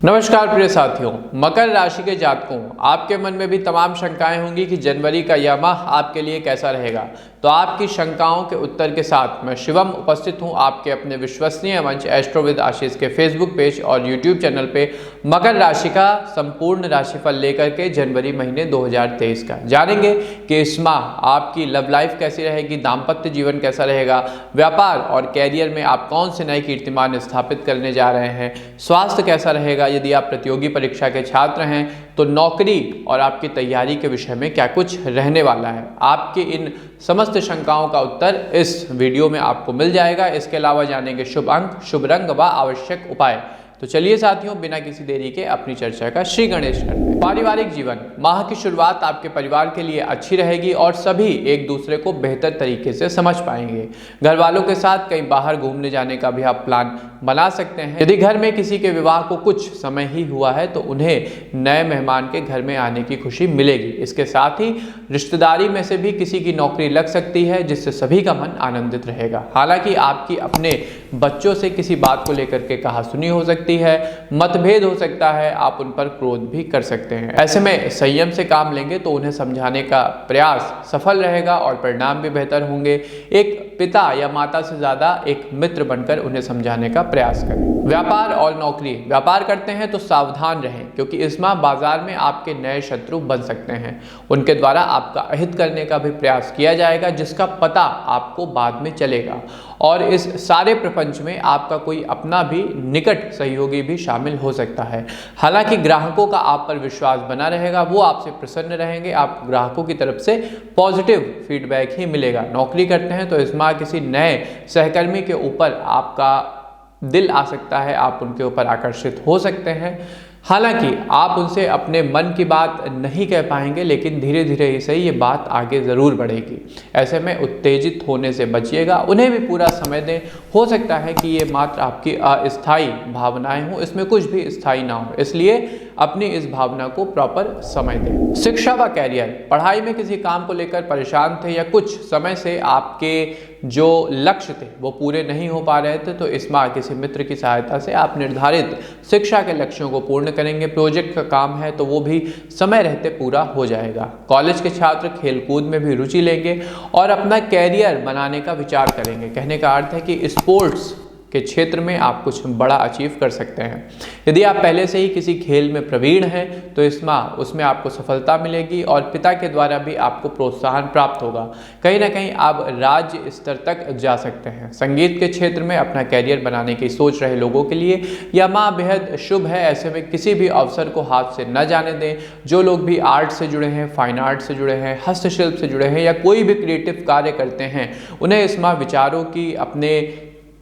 नमस्कार प्रिय साथियों, मकर राशि के जातकों, आपके मन में भी तमाम शंकाएं होंगी कि जनवरी का यह माह आपके लिए कैसा रहेगा। तो आपकी शंकाओं के उत्तर के साथ मैं शिवम उपस्थित हूं आपके अपने विश्वसनीय मंच एस्ट्रोविद आशीष के फेसबुक पेज और यूट्यूब चैनल पे मकर राशि का संपूर्ण राशिफल लेकर के जनवरी महीने 2023 का जानेंगे कि इस माह आपकी लव लाइफ कैसी रहेगी, दाम्पत्य जीवन कैसा रहेगा, व्यापार और कैरियर में आप कौन से नए कीर्तिमान स्थापित करने जा रहे हैं, स्वास्थ्य कैसा रहेगा, यदि आप प्रतियोगी परीक्षा के छात्र हैं तो नौकरी और आपकी तैयारी के विषय में क्या कुछ रहने वाला है। आपके इन समस्त शंकाओं का उत्तर इस वीडियो में आपको मिल जाएगा। इसके अलावा जानेंगे शुभ अंक, शुभ रंग व आवश्यक उपाय। तो चलिए साथियों, बिना किसी देरी के अपनी चर्चा का श्री गणेश करते हैं। पारिवारिक जीवन, माह की शुरुआत आपके परिवार के लिए अच्छी रहेगी और सभी एक दूसरे को बेहतर तरीके से समझ पाएंगे। घर वालों के साथ कहीं बाहर घूमने जाने का भी आप प्लान बना सकते हैं। यदि घर में किसी के विवाह को कुछ समय ही हुआ है तो उन्हें नए मेहमान के घर में आने की खुशी मिलेगी। इसके साथ ही रिश्तेदारी में से भी किसी की नौकरी लग सकती है, जिससे सभी का मन आनंदित रहेगा। हालांकि आपकी अपने बच्चों से किसी बात को लेकर के कहासुनी हो सकती है, मतभेद हो सकता है, आप उन पर क्रोध भी कर सकते हैं। ऐसे में संयम से काम लेंगे तो उन्हें समझाने का प्रयास सफल रहेगा और परिणाम भी बेहतर होंगे। एक पिता या माता से ज्यादा एक मित्र बनकर उन्हें समझाने का प्रयास करें। व्यापार और नौकरी, व्यापार करते हैं तो सावधान रहें, क्योंकि इस माह बाजार में आपके नए शत्रु बन सकते हैं। उनके द्वारा आपका अहित करने का भी प्रयास किया जाएगा, जिसका पता आपको बाद में चलेगा। और इस सारे प्रपंच में आपका कोई अपना भी निकट सहयोगी भी शामिल हो सकता है। हालांकि ग्राहकों का आप पर विश्वास बना रहेगा, वो आपसे प्रसन्न रहेंगे, आप ग्राहकों की तरफ से पॉजिटिव फीडबैक ही मिलेगा। नौकरी करते हैं तो इस माह किसी नए सहकर्मी के ऊपर आपका दिल आ सकता है, आप उनके ऊपर आकर्षित हो सकते हैं। हालांकि आप उनसे अपने मन की बात नहीं कह पाएंगे, लेकिन धीरे धीरे ही सही ये बात आगे ज़रूर बढ़ेगी। ऐसे में उत्तेजित होने से बचिएगा, उन्हें भी पूरा समय दें। हो सकता है कि ये मात्र आपकी अस्थायी भावनाएं हों, इसमें कुछ भी स्थायी ना हो, इसलिए अपनी इस भावना को प्रॉपर समय दें। शिक्षा व कैरियर, पढ़ाई में किसी काम को लेकर परेशान थे या कुछ समय से आपके जो लक्ष्य थे वो पूरे नहीं हो पा रहे थे, तो इस माह किसी मित्र की सहायता से आप निर्धारित शिक्षा के लक्ष्यों को पूर्ण करेंगे। प्रोजेक्ट का काम है तो वो भी समय रहते पूरा हो जाएगा। कॉलेज के छात्र खेलकूद में भी रुचि लेंगे और अपना कैरियर बनाने का विचार करेंगे। कहने का अर्थ है कि स्पोर्ट्स के क्षेत्र में आप कुछ बड़ा अचीव कर सकते हैं। यदि आप पहले से ही किसी खेल में प्रवीण हैं तो इस माह उसमें आपको सफलता मिलेगी और पिता के द्वारा भी आपको प्रोत्साहन प्राप्त होगा। कहीं ना कहीं आप राज्य स्तर तक जा सकते हैं। संगीत के क्षेत्र में अपना कैरियर बनाने की सोच रहे लोगों के लिए यह माह बेहद शुभ है। ऐसे में किसी भी अवसर को हाथ से न जाने दें। जो लोग भी आर्ट से जुड़े हैं, फाइन आर्ट से जुड़े हैं, हस्तशिल्प से जुड़े हैं या कोई भी क्रिएटिव कार्य करते हैं, उन्हें इस माह विचारों की अपने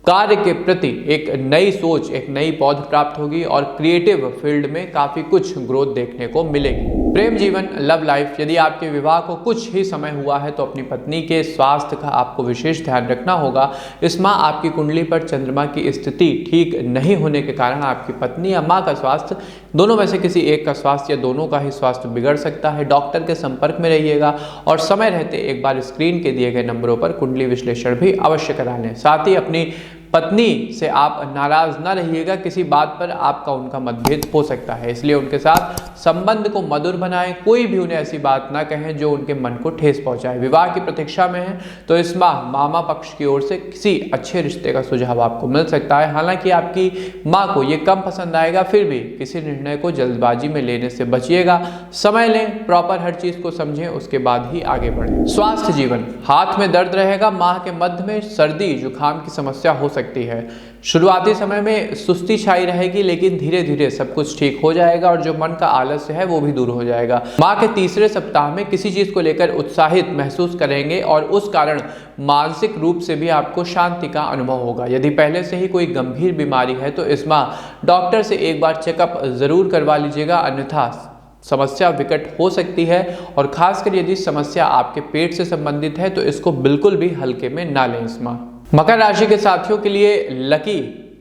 कार्य के प्रति एक नई सोच, एक नई पौध प्राप्त होगी और क्रिएटिव फील्ड में काफ़ी कुछ ग्रोथ देखने को मिलेगी। प्रेम जीवन, लव लाइफ, यदि आपके विवाह को कुछ ही समय हुआ है तो अपनी पत्नी के स्वास्थ्य का आपको विशेष ध्यान रखना होगा। इस माह आपकी कुंडली पर चंद्रमा की स्थिति ठीक नहीं होने के कारण आपकी पत्नी या माँ का स्वास्थ्य, दोनों में से किसी एक का स्वास्थ्य या दोनों का ही स्वास्थ्य बिगड़ सकता है। डॉक्टर के संपर्क में रहिएगा और समय रहते एक बार स्क्रीन के दिए गए नंबरों पर कुंडली विश्लेषण भी अवश्य करा लें। साथ ही अपनी पत्नी से आप नाराज ना रहिएगा, किसी बात पर आपका उनका मतभेद हो सकता है, इसलिए उनके साथ संबंध को मधुर बनाएं। कोई भी उन्हें ऐसी बात ना कहें जो उनके मन को ठेस पहुंचाए। विवाह की प्रतीक्षा में है तो इस माह मामा पक्ष की ओर से किसी अच्छे रिश्ते का सुझाव आपको मिल सकता है। हालांकि आपकी माँ को ये कम पसंद आएगा, फिर भी किसी निर्णय को जल्दबाजी में लेने से बचिएगा। समय लें, प्रॉपर हर चीज को समझें, उसके बाद ही आगे बढ़ें। स्वास्थ्य जीवन, हाथ में दर्द रहेगा। माह के मध्य में सर्दी जुकाम की समस्या हो सकती है। शुरुआती समय में सुस्ती छाई रहेगी, लेकिन धीरे धीरे सब कुछ ठीक हो जाएगा और जो मन का आलस्य है वो भी दूर हो जाएगा। माह के तीसरे सप्ताह में किसी चीज को लेकर उत्साहित महसूस करेंगे और उस कारण मानसिक रूप से भी आपको शांति का अनुभव होगा। यदि पहले से ही कोई गंभीर बीमारी है तो इस माह डॉक्टर से एक बार चेकअप जरूर करवा लीजिएगा, अन्यथा समस्या विकट हो सकती है। और खासकर यदि समस्या आपके पेट से संबंधित है तो इसको बिल्कुल भी हल्के में ना लें। इस माह मकर राशि के साथियों के लिए लकी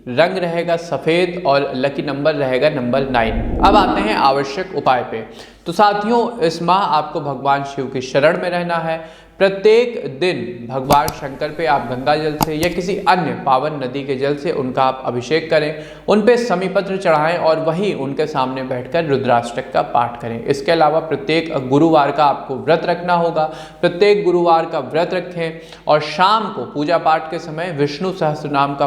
रंग रहेगा सफेद और लकी नंबर रहेगा नंबर 9। अब आते हैं आवश्यक उपाय पे। तो साथियों, इस माह आपको भगवान शिव की शरण में रहना है। प्रत्येक दिन भगवान शंकर पे आप गंगा जल से या किसी अन्य पावन नदी के जल से उनका आप अभिषेक करें, उन पे समीपत्र चढ़ाएं और वहीं उनके सामने बैठकर रुद्राष्टक का पाठ करें। इसके अलावा प्रत्येक गुरुवार का आपको व्रत रखना होगा। प्रत्येक गुरुवार का व्रत रखें और शाम को पूजा पाठ के समय विष्णु सहस्त्रनाम का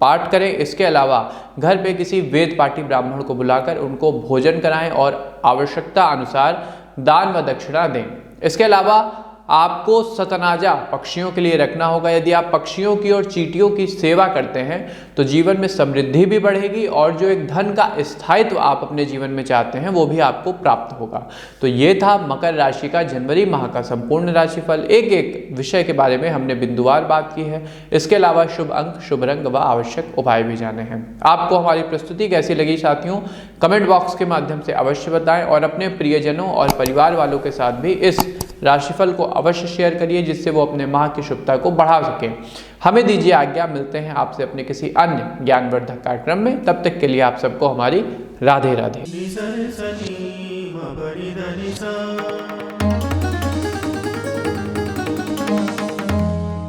पाठ करें। इसके अलावा घर पे किसी वेद पाठी ब्राह्मण को बुलाकर उनको भोजन कराएं और आवश्यकता अनुसार दान व दक्षिणा दें। इसके अलावा आपको सतनाजा पक्षियों के लिए रखना होगा। यदि आप पक्षियों की और चींटियों की सेवा करते हैं तो जीवन में समृद्धि भी बढ़ेगी और जो एक धन का स्थायित्व आप अपने जीवन में चाहते हैं वो भी आपको प्राप्त होगा। तो ये था मकर राशि का जनवरी माह का संपूर्ण राशिफल। एक एक विषय के बारे में हमने बिंदुवार बात की है। इसके अलावा शुभ अंक, शुभ रंग व आवश्यक उपाय भी जाने हैं। आपको हमारी प्रस्तुति कैसी लगी साथियों, कमेंट बॉक्स के माध्यम से अवश्य बताएं और अपने प्रियजनों और परिवार वालों के साथ भी इस राशिफल को अवश्य शेयर करिए जिससे वो अपने माह की शुभता को बढ़ा सकें। हमें दीजिए आज्ञा, मिलते हैं आपसे अपने किसी अन्य ज्ञानवर्धक कार्यक्रम में। तब तक के लिए आप सबको हमारी राधे राधे।